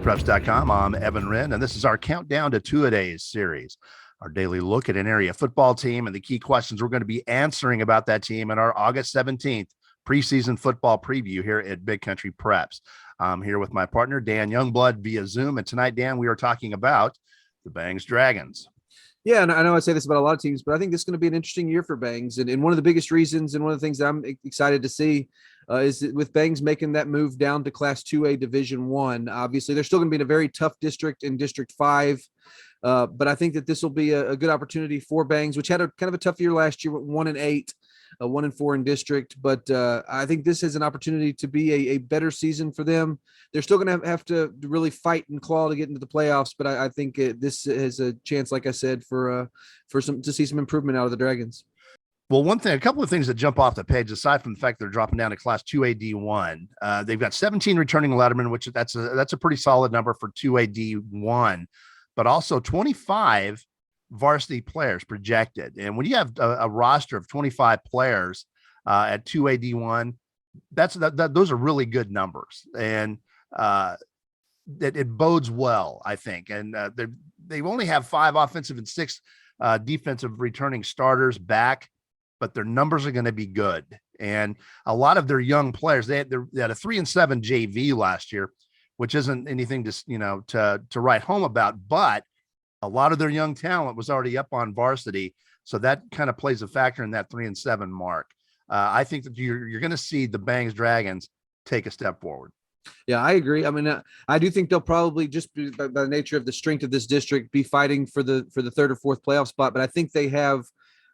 BigCountryPreps.com. I'm Evan Wren, and this is our Countdown to Two-A-Days series, our daily look at an area football team and the key questions we're going to be answering about that team in our August 17th preseason football preview here at Big Country Preps. I'm here with my partner, Dan Youngblood, via Zoom, and tonight, Dan, we are talking about the Bangs Dragons. Yeah, and I know I say this about a lot of teams, but I think this is going to be an interesting year for Bangs. And one of the biggest reasons and one of the things that I'm excited to see is with Bangs making that move down to Class 2A Division I. Obviously, they're still going to be in a very tough district in District 5. But I think that this will be a good opportunity for Bangs, which had a kind of a tough year last year with 1-8. 1-4 in district, but I think this is an opportunity to be a better season for them. They're still going to have to really fight and claw to get into the playoffs, but I think this is a chance, like I said, for some to see some improvement out of the Dragons. Well, a couple of things that jump off the page, aside from the fact they're dropping down to Class 2A D1, they've got 17 returning lettermen, which that's a pretty solid number for 2A D1, but also 25 varsity players projected. And when you have a roster of 25 players at 2A D1, those are really good numbers. And it bodes well, I think. And they only have 5 offensive and 6 defensive returning starters back, but their numbers are going to be good. And a lot of their young players, they had a 3-7 JV last year, which isn't anything to write home about, but a lot of their young talent was already up on varsity. So that kind of plays a factor in that 3-7 mark. I think that you're going to see the Bangs Dragons take a step forward. Yeah, I agree. I mean, I do think they'll probably just by the nature of the strength of this district be fighting for the third or fourth playoff spot. But I think they have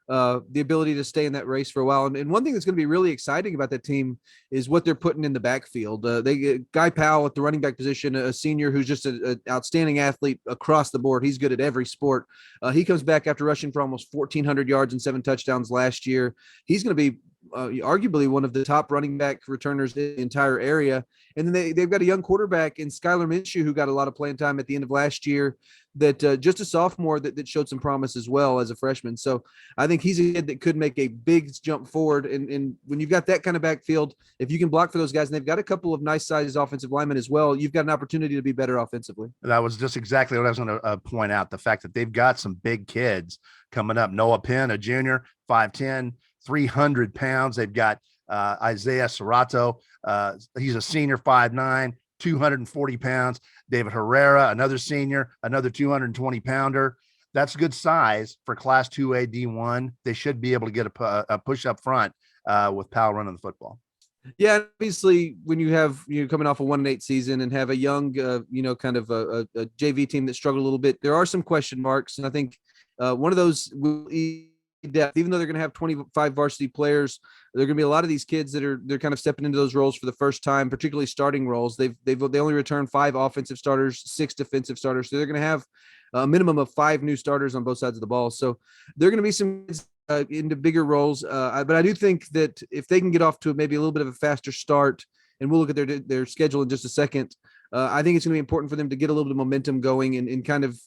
the ability to stay in that race for a while. And one thing that's going to be really exciting about that team is what they're putting in the backfield. They get Guy Powell at the running back position, a senior who's just an outstanding athlete across the board. He's good at every sport. He comes back after rushing for almost 1,400 yards and 7 touchdowns last year. He's going to be arguably one of the top running back returners in the entire area. And then they've got a young quarterback in Skylar Minshew, who got a lot of playing time at the end of last year, that just a sophomore that showed some promise as well as a freshman. So I think he's a kid that could make a big jump forward. And when you've got that kind of backfield, if you can block for those guys, and they've got a couple of nice sized offensive linemen as well, you've got an opportunity to be better offensively. That was just exactly what I was going to point out. The fact that they've got some big kids coming up. Noah Penn, a junior, 5'10", 300 pounds. They've got Isaiah Serrato. He's a senior, 5'9", 240 pounds. David Herrera, another senior, another 220 pounder. That's good size for Class 2A D1. They should be able to get a push up front with Powell running the football. Yeah, obviously, when you have coming off a 1-8 season and have a young, kind of a JV team that struggled a little bit, there are some question marks, and I think one of those will depth. Even though they're going to have 25 varsity players, there are going to be a lot of these kids they're kind of stepping into those roles for the first time, particularly starting roles. They only returned 5 offensive starters, 6 defensive starters, so they're going to have a minimum of 5 new starters on both sides of the ball. So they're going to be some into bigger roles. But I do think that if they can get off to maybe a little bit of a faster start, and we'll look at their schedule in just a second, I think it's going to be important for them to get a little bit of momentum going and kind of,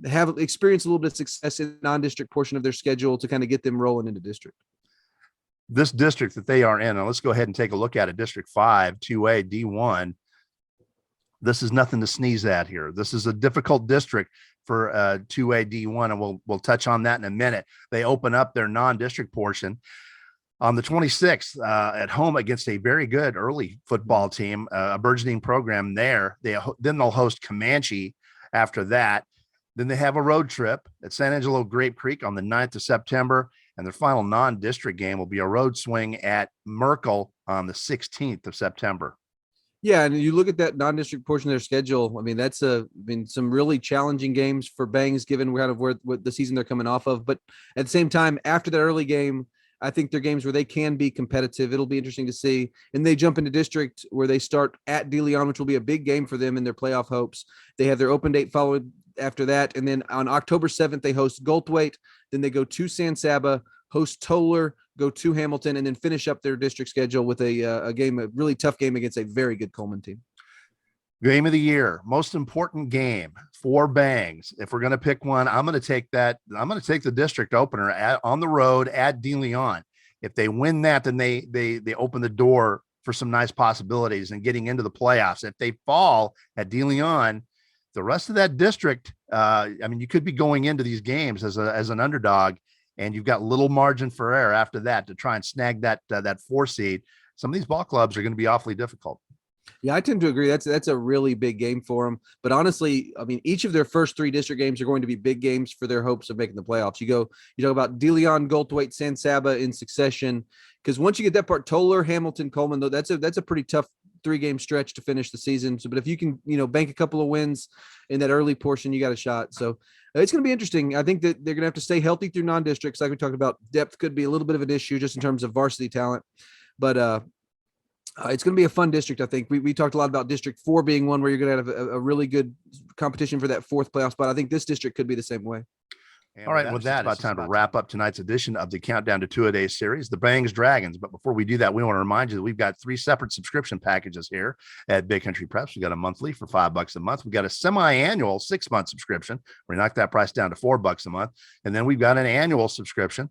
have experience a little bit of success in the non-district portion of their schedule to kind of get them rolling into district. This district that they are in, and let's go ahead and take a look at it, District 5, 2A, D1. This is nothing to sneeze at here. This is a difficult district for 2A, D1, and we'll touch on that in a minute. They open up their non-district portion on the 26th at home against a very good early football team, a burgeoning program there. Then they'll host Comanche after that. Then they have a road trip at San Angelo Grape Creek on the 9th of September. And their final non-district game will be a road swing at Merkel on the 16th of September. Yeah, and you look at that non-district portion of their schedule. I mean, that's some really challenging games for Bangs, given kind of what the season they're coming off of. But at the same time, after that early game, I think they're games where they can be competitive. It'll be interesting to see. And they jump into district where they start at De Leon, which will be a big game for them in their playoff hopes. They have their open date followed after that. And then on October 7th, they host Goldthwaite. Then they go to San Saba, host Toller, go to Hamilton, and then finish up their district schedule with a really tough game against a very good Coleman team. Game of the year, most important game for Bangs. If we're going to pick one, I'm going to take the district opener on the road at De Leon. If they win that, then they open the door for some nice possibilities and getting into the playoffs. If they fall at De Leon, the rest of that district, I mean, you could be going into these games as an underdog, and you've got little margin for error after that to try and snag that 4 seed. Some of these ball clubs are going to be awfully difficult. Yeah, I tend to agree. That's a really big game for them. But honestly, I mean, each of their first 3 district games are going to be big games for their hopes of making the playoffs. You talk about De Leon, Goldthwaite, San Saba in succession. Because once you get that part, Toller, Hamilton, Coleman, though, that's a pretty tough 3-game stretch to finish the season. So, but if you can, bank a couple of wins in that early portion, you got a shot. So it's going to be interesting. I think that they're going to have to stay healthy through non-districts. Like we talked about, depth could be a little bit of an issue just in terms of varsity talent. But it's going to be a fun district. I think we talked a lot about District 4 being one where you're going to have a really good competition for that 4th playoff spot. I think this district could be the same way. And all right, with that, it's about time to wrap up tonight's edition of the Countdown to Two-A-Days series, the Bangs Dragons. But before we do that, we want to remind you that we've got 3 separate subscription packages here at Big Country Preps. We got a monthly for $5 a month. We got a semi-annual 6-month subscription. We knocked that price down to $4 a month, and then we've got an annual subscription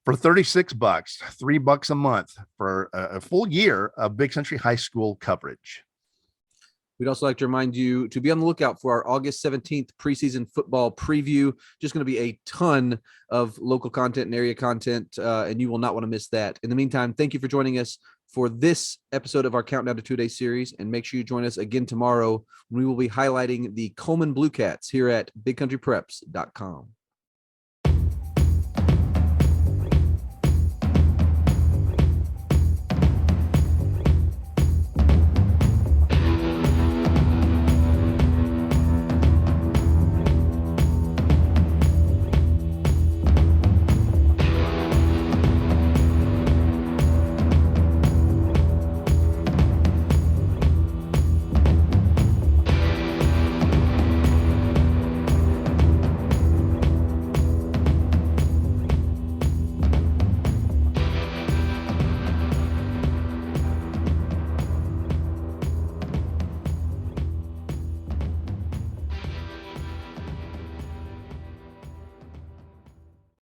for $36, $3 a month for a full year of Big Country High School coverage. We'd also like to remind you to be on the lookout for our August 17th preseason football preview. Just going to be a ton of local content and area content, and you will not want to miss that. In the meantime, thank you for joining us for this episode of our Countdown to Two-Day series, and make sure you join us again tomorrow when we will be highlighting the Coleman Blue Cats here at BigCountryPreps.com.